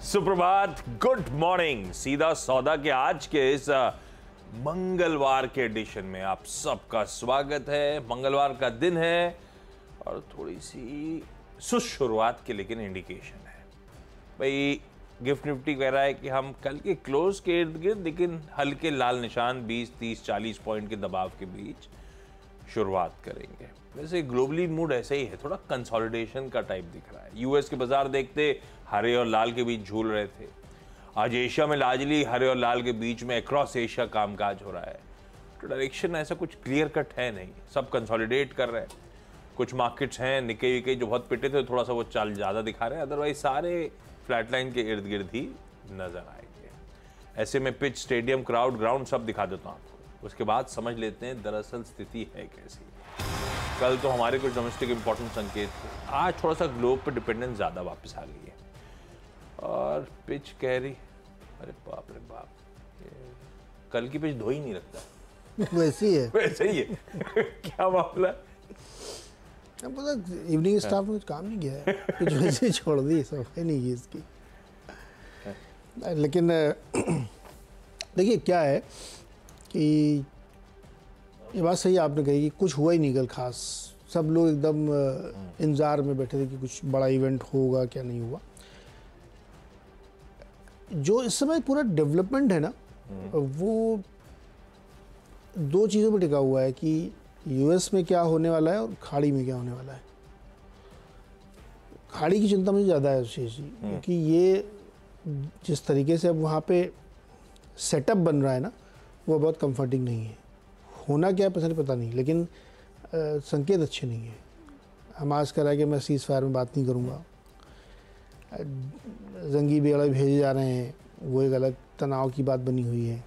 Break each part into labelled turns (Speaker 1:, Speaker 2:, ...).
Speaker 1: सुप्रभात, good morning. सीधा सौदा के आज के इस मंगलवार के एडिशन में आप सबका स्वागत है। मंगलवार का दिन है और थोड़ी सी सुस्त शुरुआत के लेकिन इंडिकेशन है। भाई गिफ्ट निफ्टी कह रहा है कि हम कल के क्लोज के इर्द गिर्द लेकिन हल्के लाल निशान 20, 30, 40 पॉइंट के दबाव के बीच शुरुआत करेंगे। वैसे ग्लोबली मूड ऐसे ही है, थोड़ा कंसोलिडेशन का टाइप दिख रहा है। यूएस के बाजार देखते हरे और लाल के बीच झूल रहे थे। आज एशिया में लार्जली हरे और लाल के बीच में अक्रॉस एशिया कामकाज हो रहा है। तो डायरेक्शन ऐसा कुछ क्लियर कट है नहीं, सब कंसोलिडेट कर रहे हैं। कुछ मार्केट्स हैं निके विके जो बहुत पिटे थे, थोड़ा सा वो चाल ज़्यादा दिखा रहे हैं, अदरवाइज सारे फ्लैटलाइन के इर्द गिर्द ही नजर आएंगे। ऐसे में पिच, स्टेडियम, क्राउड, ग्राउंड सब दिखा देता हूँ आपको, उसके बाद समझ लेते हैं दरअसल स्थिति है कैसी। कल तो हमारे कुछ डोमेस्टिक इंपॉर्टेंट संकेत थे, आज थोड़ा सा ग्लोब पर डिपेंडेंस ज़्यादा वापस आ गई है। और पिच कह रही, अरे बाप रे बाप, कल की पिच धो ही नहीं लगता।
Speaker 2: वैसे ही है,
Speaker 1: वैसे ही है। क्या मामला?
Speaker 2: अब पता इवनिंग स्टाफ ने कुछ काम नहीं किया है, कुछ वैसे ही छोड़ दी, सफाई नहीं की इसकी। लेकिन देखिए क्या है कि ये बात सही आपने कही कि कुछ हुआ ही नहीं कल खास। सब लोग एकदम इंतजार में बैठे थे कि कुछ बड़ा इवेंट होगा क्या नहीं हुआ। जो इस समय पूरा डेवलपमेंट है ना, वो दो चीज़ों पर टिका हुआ है कि यूएस में क्या होने वाला है और खाड़ी में क्या होने वाला है। खाड़ी की चिंता मुझे ज़्यादा है विशेष, क्योंकि ये जिस तरीके से अब वहाँ पे सेटअप बन रहा है ना, वो बहुत कंफर्टिंग नहीं है। होना क्या है पता नहीं, लेकिन संकेत अच्छे नहीं है। हमास कह रहा है कि मैं सीज़ फायर में बात नहीं करूँगा, जंगी बेड़ा भेजे जा रहे हैं, वो एक अलग तनाव की बात बनी हुई है।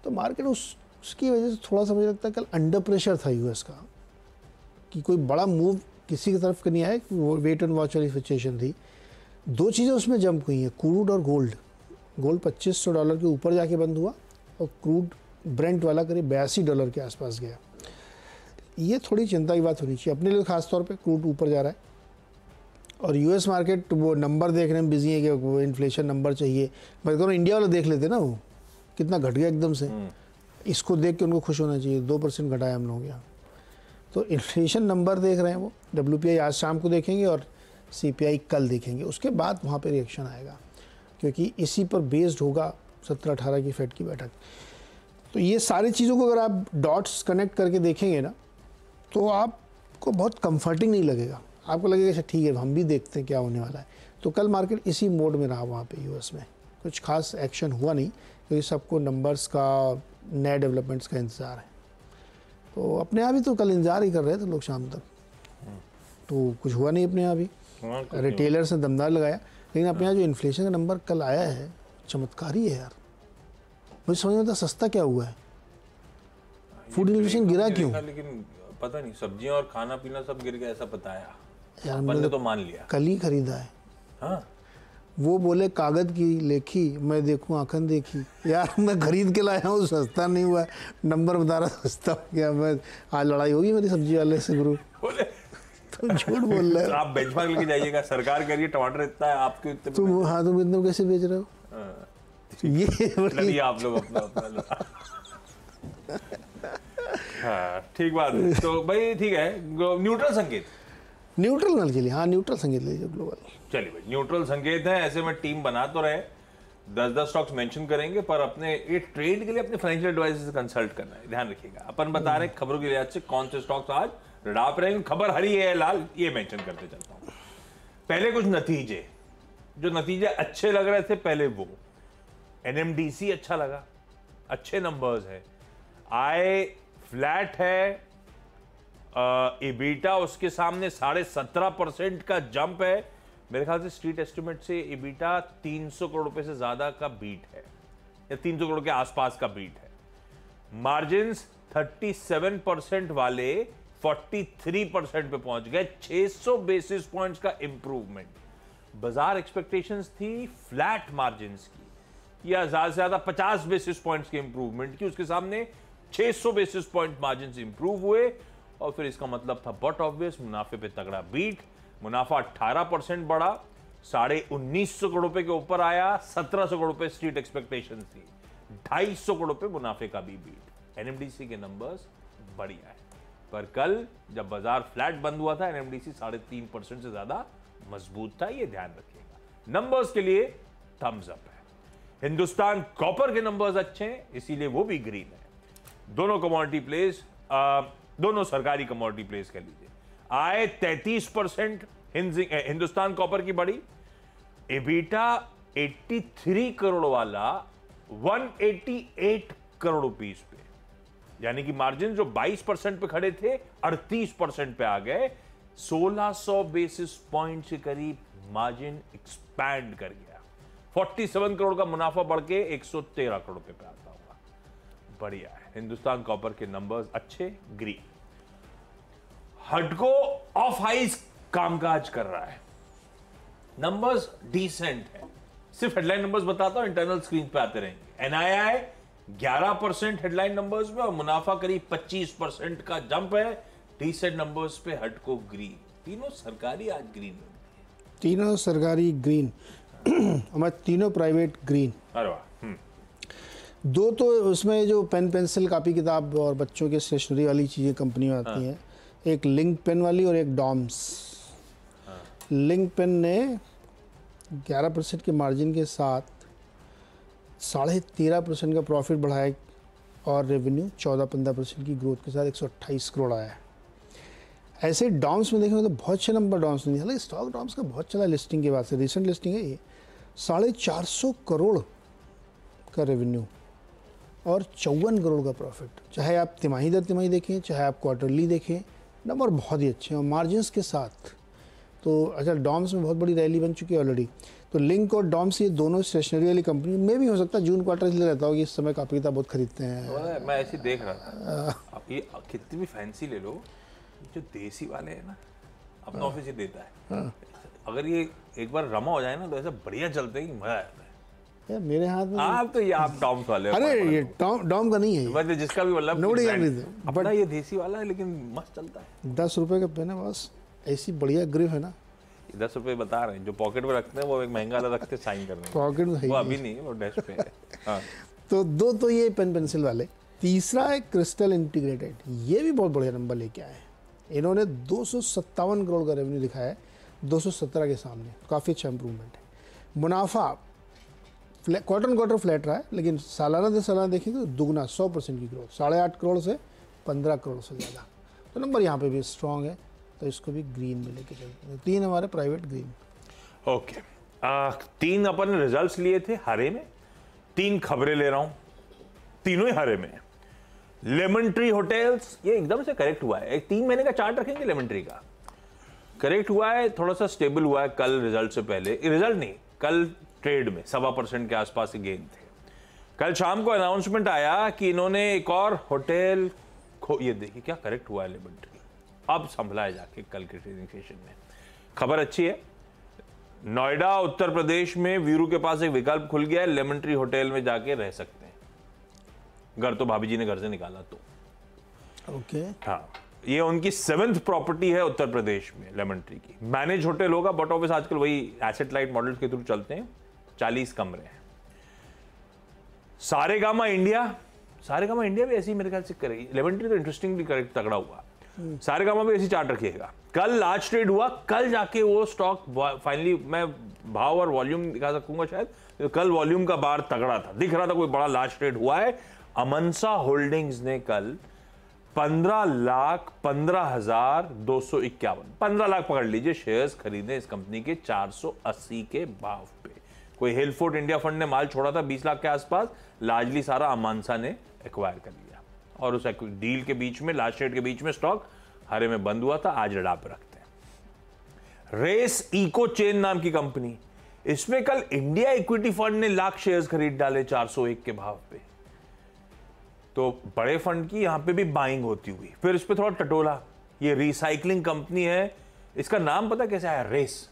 Speaker 2: तो मार्केट उसकी वजह से थोड़ा सा मुझे लगता है कल अंडर प्रेशर था यूएस का, कि कोई बड़ा मूव किसी की तरफ का नहीं आया, वेट एंड वॉच वाली सिचुएशन थी। दो चीज़ें उसमें जंप हुई हैं, क्रूड और गोल्ड। गोल्ड $2500 के ऊपर जाके बंद हुआ और क्रूड ब्रेंट वाला करीब $82 के आसपास गया। ये थोड़ी चिंता की बात होनी चाहिए अपने लिए, खास तौर पे क्रूड ऊपर जा रहा है और यूएस मार्केट वो नंबर देखने में बिजी है कि वो इन्फ्लेशन नंबर चाहिए। मैं कहूँ इंडिया वाले देख लेते ना, वो कितना घट गया एकदम से। इसको देख के उनको खुश होना चाहिए, 2% घटाया हम लोग यहाँ। तो इन्फ्लेशन नंबर देख रहे हैं वो। WPI आज शाम को देखेंगे और CPI कल देखेंगे, उसके बाद वहाँ पे रिएक्शन आएगा, क्योंकि इसी पर बेस्ड होगा 17-18 की फेड की बैठक। तो ये सारी चीज़ों को अगर आप डॉट्स कनेक्ट करके देखेंगे ना, तो आपको बहुत कंफर्टिंग नहीं लगेगा। आपको लगेगा अच्छा ठीक है, हम भी देखते हैं क्या होने वाला है। तो कल मार्केट इसी मोड में रहा वहाँ पे यूएस में। कुछ खास एक्शन हुआ नहीं, क्योंकि सबको नंबर्स का, नए डेवलपमेंट्स का इंतज़ार है। तो अपने यहाँ भी तो कल इंतज़ार ही कर रहे थे लोग शाम तक, तो कुछ हुआ नहीं अपने यहाँ भी। रिटेलर्स ने दमदार लगाया, लेकिन अपने यहाँ जो इन्फ्लेशन का नंबर कल आया है चमत्कारी है यार। मुझे समझ में आता सस्ता क्या हुआ है, फूड इन्फ्लेशन गिरा क्यों?
Speaker 1: लेकिन पता नहीं, सब्जियां और खाना पीना सब गिर गया ऐसा बताया
Speaker 2: यार,
Speaker 1: मैंने तो मान लिया।
Speaker 2: कल ही खरीदा है।
Speaker 1: हाँ,
Speaker 2: वो बोले कागज की लेखी, मैं देखूं आंखन देखी। यार मैं खरीद के लाया हूँ, सस्ता नहीं हुआ, नंबर बता रहा सस्ता हो गया। मैं आज लड़ाई होगी मेरी सब्जी वाले से गुरु। तुम झूठ बोल रहे हो।
Speaker 1: आप बेंचमार्क लेके जाइएगा, सरकार कह रही है टमाटर इतना है, आपके इतने
Speaker 2: तुम हाँ तुम इतने कैसे बेच रहे हो? ये
Speaker 1: आप लोग अपना हाँ ठीक बात है। तो भाई ठीक है, न्यूट्रल संकेत,
Speaker 2: न्यूट्रल नल के लिए, हाँ न्यूट्रल संकेत लीजिए ग्लोबल।
Speaker 1: चलिए भाई, न्यूट्रल संकेत है। ऐसे में टीम बना तो रहे, 10-10 स्टॉक्स मेंशन करेंगे, पर अपने ये ट्रेड के लिए अपने फाइनेंशियल एडवाइजर से कंसल्ट करना है, ध्यान रखिएगा। अपन बता रहे खबरों के लिहाज से कौन से स्टॉक्स आज रडार पर रहेंगे। खबर हरी है लाल, ये मेंशन करते चलता हूं। पहले कुछ नतीजे, जो नतीजे अच्छे लग रहे थे पहले, वो NMDC अच्छा लगा, अच्छे नंबर्स है, आय फ्लैट है, EBITDA उसके सामने 17.5% का जंप है। मेरे ख्याल से स्ट्रीट एस्टिमेट से EBITDA 300 करोड़ रुपए से ज्यादा का बीट है, या 300 करोड़ के आसपास का बीट है। मार्जिन्स 37% वाले 43% पे पहुंच गए, 600 बेसिस पॉइंट्स का इंप्रूवमेंट। बाजार एक्सपेक्टेशंस थी फ्लैट मार्जिन्स की, या ज्यादा से ज्यादा 50 बेसिस पॉइंट्स के इंप्रूवमेंट की, उसके सामने 600 बेसिस पॉइंट मार्जिन्स इंप्रूव हुए। और फिर इसका मतलब था बट ऑब्वियस, मुनाफे पे तगड़ा बीट, मुनाफा 18% बढ़ा, 1950 करोड़ रुपए के ऊपर आया, 1700 करोड़ रुपए स्ट्रीट एक्सपेक्टेशन थी, 250 करोड़ रुपए मुनाफे का भी बीट। एनएमडीसी के नंबर्स बढ़िया है, पर कल जब बाजार फ्लैट बंद हुआ था एनएमडीसी 3.5% से ज्यादा मजबूत था, ये ध्यान रखिएगा। नंबर्स के लिए थम्स अप है। हिंदुस्तान कॉपर के नंबर्स अच्छे हैं, इसीलिए वो भी ग्रीन है। दोनों कमोडिटी प्लेस, दोनों सरकारी कमोडिटी प्लेस कह लीजिए, आय 33% हिंदुस्तान कॉपर की बढ़ी, एबिटा 83 करोड़ वाला 188 करोड़ रुपीस पे, यानी कि मार्जिन जो 22% पे खड़े थे 38% पे आ गए, 1600 बेसिस पॉइंट के करीब मार्जिन एक्सपैंड कर गया, 47 करोड़ का मुनाफा बढ़ के 113 करोड़ पे आता होगा। बढ़िया है, हिंदुस्तान कॉपर के नंबर्स अच्छे, ग्रीन। हडको ऑफ हाइज कामकाज कर रहा है, नंबर्स डिसेंट है, सिर्फ हेडलाइन नंबर्स बताता हूं, इंटरनल स्क्रीन पे आते रहेंगे। एनआईआई 11% हेडलाइन नंबर्स में और मुनाफा करीब 25% का जंप है, डिसेंट नंबर्स पे हडको ग्रीन। तीनों सरकारी आज ग्रीन,
Speaker 2: तीनों सरकारी ग्रीन, हमारे तीनों प्राइवेट ग्रीन।
Speaker 1: अरे वाह।
Speaker 2: दो तो उसमें जो पेन पेंसिल कापी किताब और बच्चों के स्टेशनरी वाली चीज़ें कंपनी में आती हैं, एक लिंक पेन वाली और एक डॉम्स। लिंक पेन ने 11% के मार्जिन के साथ 13.5% का प्रॉफिट बढ़ाया और रेवेन्यू 14-15% की ग्रोथ के साथ 128 करोड़ आया है। ऐसे डॉम्स में देखें तो बहुत अच्छे नंबर डॉम्स में, हालांकि स्टॉक डॉम्स का बहुत चला लिस्टिंग के बाद से, रिसेंट लिस्टिंग है ये, 450 करोड़ का रेवेन्यू और 54 करोड़ का प्रॉफिट। चाहे आप तिमाही दर तिमाही देखें, चाहे आप क्वार्टरली देखें, नंबर बहुत ही अच्छे हैं और मार्जिन्स के साथ। तो अच्छा, डॉम्स में बहुत बड़ी रैली बन चुकी है ऑलरेडी। तो लिंक और डॉम्स ये दोनों स्टेशनरी वाली कंपनी में भी हो सकता है जून क्वार्टर इसलिए रहता हो कि इस समय कापी किताब बहुत खरीदते हैं।
Speaker 1: मैं ऐसे देख रहा था, आप ये कितनी भी फैंसी ले लो, जो देसी वाले हैं ना, अपना ऑफिस ही देता है, अगर ये एक बार रमा हो जाए ना तो ऐसा बढ़िया चलते हैं कि मजा आता है।
Speaker 2: यार मेरे हाथ में
Speaker 1: आप तो ये आप डॉम्स वाले हो।
Speaker 2: अरे ये डॉम का नहीं है,
Speaker 1: मतलब जिसका भी मतलब
Speaker 2: नोबडी
Speaker 1: अपना ये देसी वाला है, लेकिन मस्त चलता है।
Speaker 2: 10 रुपए का पेन है बस, ऐसी बढ़िया ग्रिप है ना।
Speaker 1: 10 रुपए बता रहे हैं, जो पॉकेट में रखते हैं वो एक महंगा वाला रखते हैं साइन करने,
Speaker 2: पॉकेट में
Speaker 1: वो अभी नहीं, वो डेस्क पे है। हाँ।
Speaker 2: तो दो तो ये पेन पेंसिल वाले, तीसरा है क्रिस्टल इंटीग्रेटेड, ये भी बहुत बढ़िया नंबर लेके आए हैं। इन्होंने 257 करोड़ का रेवेन्यू दिखाया है 217 के सामने, काफ़ी अच्छा इंप्रूवमेंट है। मुनाफा क्वार्टर क्वार्टर फ्लैट रहा है, लेकिन सालाना से सालाना देखें तो दुगना 100% की ग्रोथ, 8.5 करोड़ से 15 करोड़ से ज़्यादा। तो नंबर यहाँ पे भी स्ट्रॉन्ग है, तो इसको भी ग्रीन में लेके चलते हैं। 3 हमारे प्राइवेट ग्रीन।
Speaker 1: ओके, 3 अपन ने रिजल्ट्स लिए थे हरे में, 3 खबरें ले रहा हूं, तीनों ही हरे में। लेमन ट्री होटल्स ये एकदम से करेक्ट हुआ है, एक 3 महीने का चार्ट रखेंगे, लेमन ट्री का करेक्ट हुआ है, थोड़ा सा स्टेबल हुआ है कल रिजल्ट से पहले, रिजल्ट नहीं, कल ट्रेड में 1.25% के आसपास गेन थे। कल शाम को अनाउंसमेंट आया कि इन्होंने एक और होटल ये देखिए क्या करेक्ट हुआ है लेमन ट्री, अब संभला है जाके कल के ट्रेडिंग सेशन में। खबर अच्छी है, नोएडा उत्तर प्रदेश में वीरू के पास एक विकल्प खुल गया है, लेमन ट्री होटल में जाके रह सकते हैं, घर तो भाभी जी ने घर से निकाला तो।
Speaker 2: ओके
Speaker 1: हाँ, ये उनकी 7th प्रॉपर्टी है उत्तर प्रदेश में, लेमन ट्री की। मैनेज होटल होगा, बट ऑफिस आजकल वही एसेट लाइट मॉडल के थ्रू चलते हैं, 40 कमरे हैं। सारेगामा इंडिया भी ऐसी मेरे ख्याल से करेगी, लेमन ट्री तो इंटरेस्टिंगली करेक्ट तगड़ा हुआ, सारेगामा भी ऐसी चार्ट रखिएगा। कल लार्ज ट्रेड हुआ, कल जाके वो स्टॉक फाइनली, मैं भाव और वॉल्यूम दिखा सकूंगा शायद, तो कल वॉल्यूम का बार तगड़ा था, दिख रहा था कोई बड़ा लार्ज ट्रेड हुआ है। अमनसा होल्डिंग्स ने कल 15,15,251 15 लाख पकड़ लीजिए शेयर्स खरीदे इस कंपनी के 480 के भाव पे। कोई हिलफोर्ड इंडिया फंड ने माल छोड़ा था 20 लाख के आसपास, लार्जली सारा अमानसा ने एक्वायर कर लिया, और उस डील के बीच में, लास्ट ट्रेड के बीच में स्टॉक हरे में बंद हुआ था, आज रडा पे रखते हैं। रेस इको चेन नाम की कंपनी, इसमें कल इंडिया इक्विटी फंड ने लाख शेयर्स खरीद डाले 401 के भाव पे, तो बड़े फंड की यहां पे भी बाइंग होती हुई। फिर इस पे थोड़ा टटोला, ये रिसाइकलिंग कंपनी है, इसका नाम पता कैसे आया, race,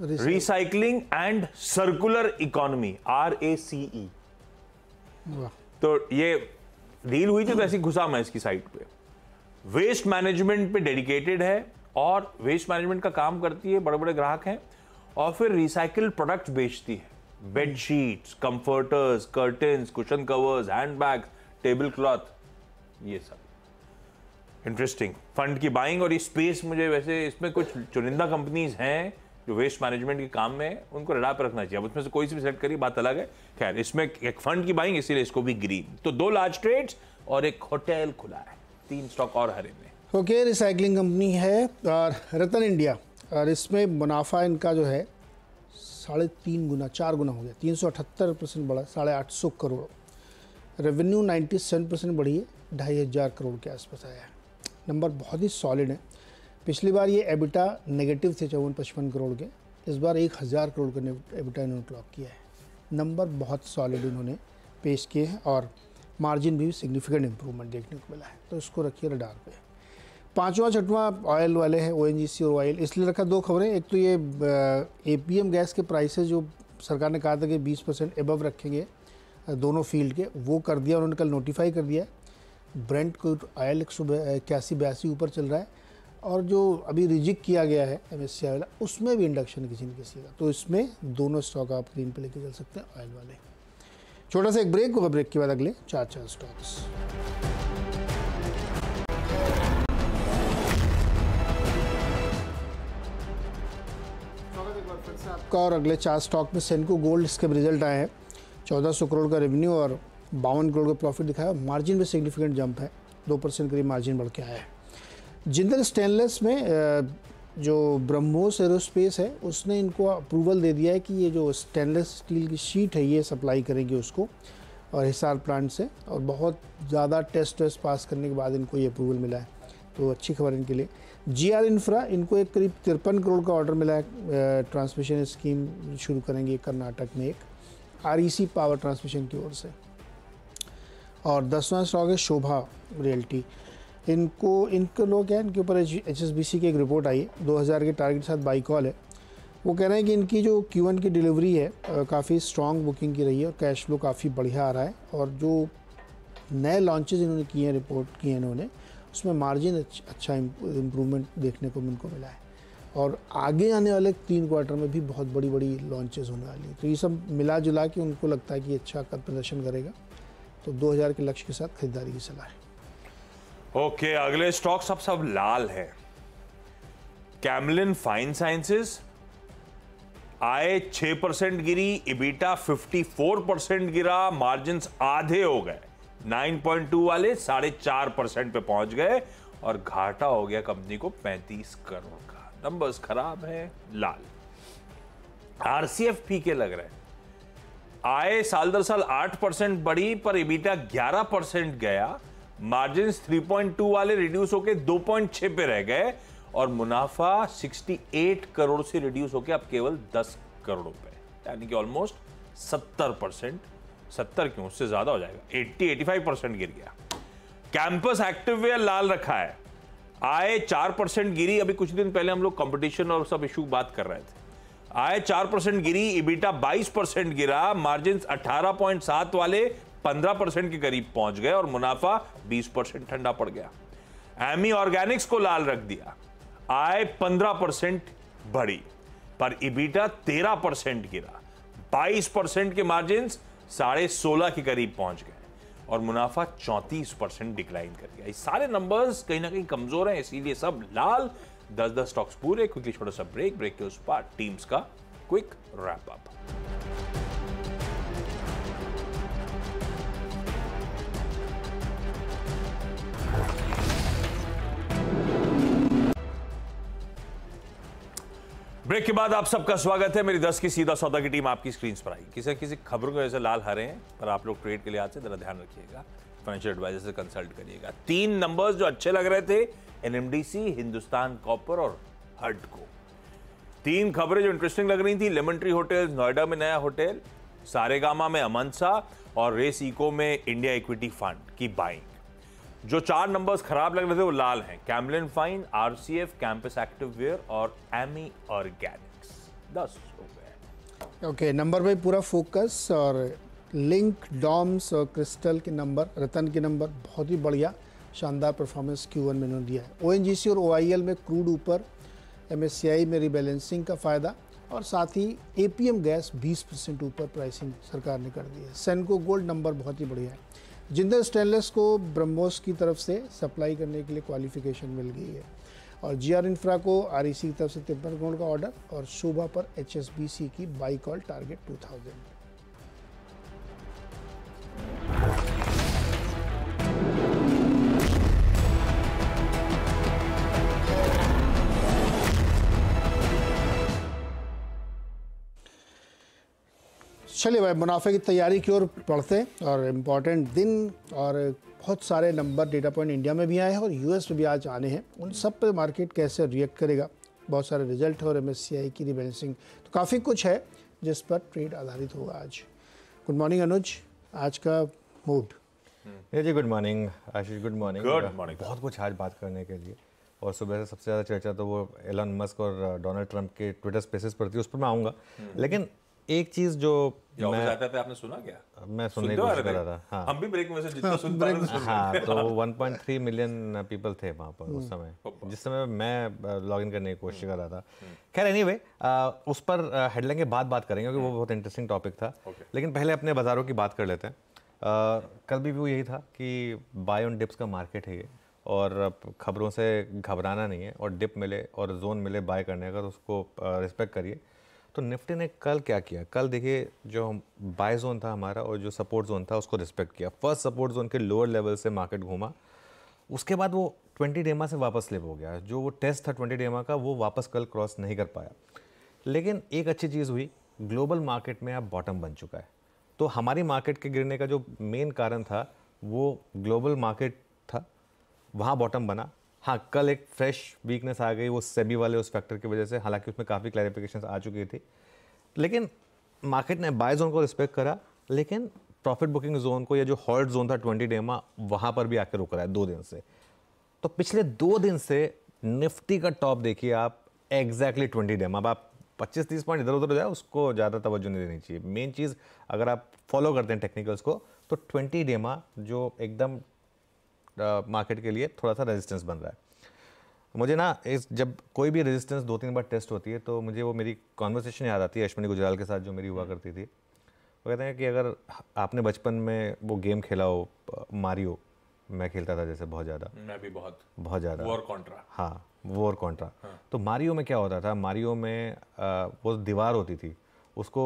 Speaker 1: recycling and circular economy, RACE। तो ये डील हुई थी तो ऐसी घुसा मैं इसकी साइट पे। वेस्ट मैनेजमेंट पे डेडिकेटेड है, और वेस्ट मैनेजमेंट का काम करती है, बड़े बड़े ग्राहक हैं, और फिर रिसाइकल्ड प्रोडक्ट्स बेचती है, bedsheets, comforters, curtains, cushion covers, handbags, table cloth, ये सब। इंटरेस्टिंग फंड की बाइंग। और ये स्पेस मुझे वैसे इसमें कुछ चुनिंदा कंपनीज हैं जो वेस्ट मैनेजमेंट के काम में, उनको रडार पर रखना चाहिए। अब उसमें से कोई सी भी सेलेक्ट करिए, बात अलग है। खैर, इसमें एक फंड की बाइंग, इसीलिए इसको भी ग्रीन। तो 2 लार्ज ट्रेड्स और एक होटल खुला है, 3 स्टॉक और हरे में।
Speaker 2: ओके, रिसाइकलिंग कंपनी है और रतन इंडिया, और इसमें मुनाफा इनका जो है 3.5 गुना 4 गुना हो गया, 378% बढ़ा, 850 करोड़। रेवेन्यू 97% बढ़ी है, 2500 करोड़ के आसपास आया है। नंबर बहुत ही सॉलिड है। पिछली बार ये एबिटा नेगेटिव थे 54-55 करोड़ के, इस बार 1000 करोड़ का एबिटा इन्होंने क्लॉक किया है। नंबर बहुत सॉलिड इन्होंने पेश किए हैं और मार्जिन भी सिग्निफिकेंट इंप्रूवमेंट देखने को मिला है, तो इसको रखिए रडार पे। 5वां 6वां ऑयल वाले हैं, ओएनजीसी और ऑयल। इसलिए रखा 2 खबरें। एक तो ये एपीएम गैस के प्राइसेस जो सरकार ने कहा था कि 20% एबव रखेंगे दोनों फील्ड के, वो कर दिया उन्होंने, कल नोटिफाई कर दिया। ब्रेंट को ऑयल 181-82 ऊपर चल रहा है, और जो अभी रिजेक्ट किया गया है एमएससी वाला, उसमें भी इंडक्शन किसी न किसी का, तो इसमें दोनों स्टॉक आप ग्रीन पे लेके चल सकते हैं, ऑयल वाले। छोटा सा एक ब्रेक होगा, ब्रेक के बाद अगले 4 स्टॉक्स। आपका और अगले 4 स्टॉक में सेंको गोल्ड, इसके रिजल्ट आए हैं। 1400 करोड़ का रेवेन्यू और 52 करोड़ का प्रॉफिट दिखाया। मार्जिन में सिग्निफिकेंट जंप है, 2% करीब मार्जिन बढ़ के आया है। जिंदल स्टेनलेस में जो ब्रह्मोस एरोस्पेस है, उसने इनको अप्रूवल दे दिया है कि ये जो स्टेनलेस स्टील की शीट है ये सप्लाई करेगी उसको, और हिसार प्लांट से, और बहुत ज़्यादा टेस्ट पास करने के बाद इनको ये अप्रूवल मिला है, तो अच्छी खबर इनके लिए। जीआर इंफ्रा, इनको एक करीब 53 करोड़ का ऑर्डर मिला है, ट्रांसमिशन स्कीम शुरू करेंगे कर्नाटक में एक, आरईसी पावर ट्रांसमिशन की ओर से। और 10वां स्टॉक है शोभा रियल्टी। इनके लोग क्या है, इनके ऊपर HSBC की एक रिपोर्ट आई है, 2000 के टारगेट के साथ बाई कॉल है। वो कह रहे हैं कि इनकी जो Q1 की डिलीवरी है काफ़ी स्ट्रॉन्ग बुकिंग की रही है, और कैश फ्लो काफ़ी बढ़िया आ रहा है, और जो नए लॉन्चेस इन्होंने किए हैं, रिपोर्ट किए हैं इन्होंने, उसमें मार्जिन अच्छा इम्प्रूवमेंट देखने को इनको मिला है, और आगे आने वाले 3 क्वार्टर में भी बहुत बड़ी बड़ी लॉन्चेस होने वाली है। तो ये सब मिला जुला के उनको लगता है कि अच्छा प्रदर्शन करेगा, तो 2000 के लक्ष्य के साथ खरीदारी की सलाह है।
Speaker 1: ओके, अगले स्टॉक सब लाल है। कैमलिन फाइन साइंसेस आए 6% गिरी, इबिटा 54% गिरा, मार्जिन्स आधे हो गए, 9.2 वाले 4.5% पे पहुंच गए, और घाटा हो गया कंपनी को 35 करोड़ का। नंबर्स खराब है, लाल। आरसीएफ फीके लग रहे हैं। आय साल दर साल 8% बढ़ी, पर इबिटा 11% गया, मार्जिन्स 3.2 वाले रिड्यूस होकर 2.6 पे रह गए, और मुनाफा 68 करोड़ से रिड्यूस होकर अब केवल 10 करोड़ पे, यानी कि ऑलमोस्ट 70%, 70 क्यों, उससे ज्यादा हो जाएगा, 80-85% गिर गया। कैंपस एक्टिववेयर लाल रखा है। आय 4% गिरी, अभी कुछ दिन पहले हम लोग कंपटीशन और सब इशू बात कर रहे थे। आय 4% गिरी, इबिटा 22% गिरा, मार्जिन्स 18.7 वाले 15% के करीब पहुंच गए, और मुनाफा 20% ठंडा पड़ गया। एमी ऑर्गेनिक्स को लाल रख दिया। आय 15% बढ़ी, पर इबिटा 13% गिरा, 22% के मार्जिन्स 16.5 के करीब पहुंच गए, और मुनाफा 34% डिक्लाइन कर गया। ये सारे नंबर्स कहीं ना कहीं कमजोर हैं, इसीलिए सब लाल। 10 स्टॉक्स पूरे। क्विकली छोटा सा ब्रेक के उस पार टीम्स का क्विक रैप अप। ब्रेक के बाद आप सबका स्वागत है। मेरी 10 की सीधा सौदा की टीम आपकी स्क्रीन पर आई। किसी किसी खबरों को ऐसे लाल हरे हैं, पर आप लोग ट्रेड के लिए आज से जरा ध्यान रखिएगा, फाइनेंशियल एडवाइजर से कंसल्ट करिएगा। 3 नंबर्स जो अच्छे लग रहे थे, एनएमडीसी, हिंदुस्तान कॉपर और हडको। 3 खबरें जो इंटरेस्टिंग लग रही थी, लेमन ट्री होटल नोएडा में नया होटल, सारेगामा में अमनसा, और रेस इको में इंडिया इक्विटी फंड की बाइंग। जो 4 नंबर्स खराब लग रहे थे वो लाल हैं, कैमलिन फाइन, आरसीएफ, कैंपस एक्टिववेयर और एमी ऑर्गेनिक्स। 10 हो गए।
Speaker 2: ओके, नंबर पे पूरा फोकस, और लिंक, डॉम्स और क्रिस्टल के नंबर, रतन के नंबर बहुत ही बढ़िया, शानदार परफॉर्मेंस Q1 में इन्होंने दिया है। ONGC और OIL में क्रूड ऊपर, MSCI में रिबैलेंसिंग का फ़ायदा और साथ ही APM गैस 20% ऊपर प्राइसिंग सरकार ने कर दी है। सेनको गोल्ड नंबर बहुत ही बढ़िया है। जिंदल स्टेनलेस को ब्रह्मोस की तरफ से सप्लाई करने के लिए क्वालिफिकेशन मिल गई है और GR इंफ्रा को REC की तरफ से 53 करोड़ का ऑर्डर और शोभा पर HSBC की बाई कॉल टारगेट 2000। चलिए भाई, मुनाफे की तैयारी की ओर बढ़ते हैं और इम्पॉर्टेंट दिन और बहुत सारे नंबर डेटा पॉइंट इंडिया में भी आए हैं और US में भी आज आने हैं। उन सब पे मार्केट कैसे रिएक्ट करेगा, बहुत सारे रिजल्ट है और MSCI की रिबैलेंसिंग, तो काफ़ी कुछ है जिस पर ट्रेड आधारित होगा आज। गुड मॉर्निंग अनुज, आज का मूड?
Speaker 3: जी गुड मॉर्निंग आशीष, गुड मॉर्निंग।
Speaker 1: Good morning.
Speaker 3: बहुत कुछ आज बात करने के लिए और सुबह से सबसे ज़्यादा चर्चा तो वो एलन मस्क और डोनाल्ड ट्रंप के ट्विटर स्पेसेस पर थी, उस पर मैं आऊँगा। लेकिन एक चीज़ जो
Speaker 1: मैं जाते थे, आपने सुना क्या?
Speaker 3: मैं सुनने की कोशिश कर रहा था। हाँ,
Speaker 1: हम भी ब्रेक में से जितना सुन पा रहे थे
Speaker 3: हाँ, तो 1.3 मिलियन पीपल थे वहाँ पर उस समय, जिस समय मैं लॉग इन करने की कोशिश कर रहा था। खैर एनीवे, उस पर हेडलाइन के बाद बात करेंगे क्योंकि वो बहुत इंटरेस्टिंग टॉपिक था। लेकिन पहले अपने बाज़ारों की बात कर लेते हैं। कल भी व्यू यही था कि बाय ऑन डिप्स का मार्केट है ये और खबरों से घबराना नहीं है और डिप मिले और जोन मिले बाय करने का तो उसको रिस्पेक्ट करिए। तो निफ्टी ने कल क्या किया? कल देखिए, जो बाय जोन था हमारा और जो सपोर्ट जोन था उसको रिस्पेक्ट किया। फर्स्ट सपोर्ट जोन के लोअर लेवल से मार्केट घूमा, उसके बाद वो 20 डेमा से वापस स्लिप हो गया। जो वो टेस्ट था 20 डेमा का, वो वापस कल क्रॉस नहीं कर पाया। लेकिन एक अच्छी चीज़ हुई, ग्लोबल मार्केट में अब बॉटम बन चुका है। तो हमारी मार्केट के गिरने का जो मेन कारण था वो ग्लोबल मार्केट था, वहाँ बॉटम बना। हाँ, कल एक फ्रेश वीकनेस आ गई वो सेबी वाले उस फैक्टर की वजह से, हालांकि उसमें काफ़ी क्लैरिफिकेशंस आ चुकी थी। लेकिन मार्केट ने बाय जोन को रिस्पेक्ट करा, लेकिन प्रॉफिट बुकिंग जोन को, या जो हॉल्ट जोन था 20 डेमा, वहाँ पर भी आकर रुक रहा है 2 दिन से। तो पिछले 2 दिन से निफ्टी का टॉप देखिए आप, एग्जैक्टली 20 डेमा। अब आप 25-30 पॉइंट इधर उधर हो जाए उसको ज़्यादा तवज्जो नहीं देनी चाहिए। मेन चीज़ अगर आप फॉलो करते हैं टेक्निकल्स को, तो 20 डेमा जो एकदम मार्केट के लिए थोड़ा सा रेजिस्टेंस बन रहा है। मुझे ना जब कोई भी रेजिस्टेंस 2-3 बार टेस्ट होती है तो मुझे वो मेरी कॉन्वर्सेशन याद आती है अश्विनी गुजराल के साथ जो मेरी हुआ करती थी। वो कहते हैं कि अगर आपने बचपन में वो गेम खेला हो, मारियो, मैं खेलता था जैसे बहुत ज़्यादा,
Speaker 1: मैं भी बहुत
Speaker 3: ज़्यादा,
Speaker 1: वॉर कॉन्ट्रा।
Speaker 3: हाँ, वॉर कॉन्ट्रा। तो मारियो में क्या होता था, मारियो में वो दीवार होती थी, उसको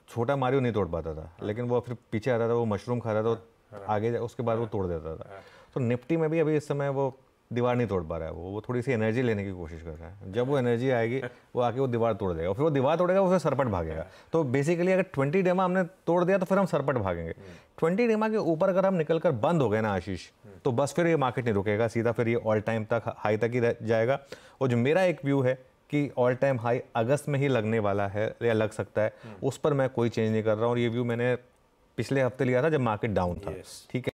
Speaker 3: छोटा मारियो नहीं तोड़ पाता था, लेकिन वो फिर पीछे आता था, वो मशरूम खाता था, आगे उसके बाद वो तोड़ देता था। तो निफ्टी में भी अभी इस समय वो दीवार नहीं तोड़ पा रहा है, वो थोड़ी सी एनर्जी लेने की कोशिश कर रहा है। जब वो एनर्जी आएगी वो आके वो दीवार तोड़ देगा, फिर वो दीवार तोड़ेगा, वो फिर सरपट भागेगा। तो बेसिकली अगर 20 डेमा हमने तोड़ दिया तो फिर हम सरपट भागेंगे। 20 डेमा के ऊपर अगर हम निकल कर बंद हो गए ना आशीष, तो बस फिर ये मार्केट नहीं रुकेगा, सीधा फिर ये ऑल टाइम तक हाई तक ही जाएगा। और जो मेरा एक व्यू है कि ऑल टाइम हाई अगस्त में ही लगने वाला है या लग सकता है, उस पर मैं कोई चेंज नहीं कर रहा हूँ। और ये व्यू मैंने पिछले हफ्ते लिया था जब मार्केट डाउन था, ठीक है।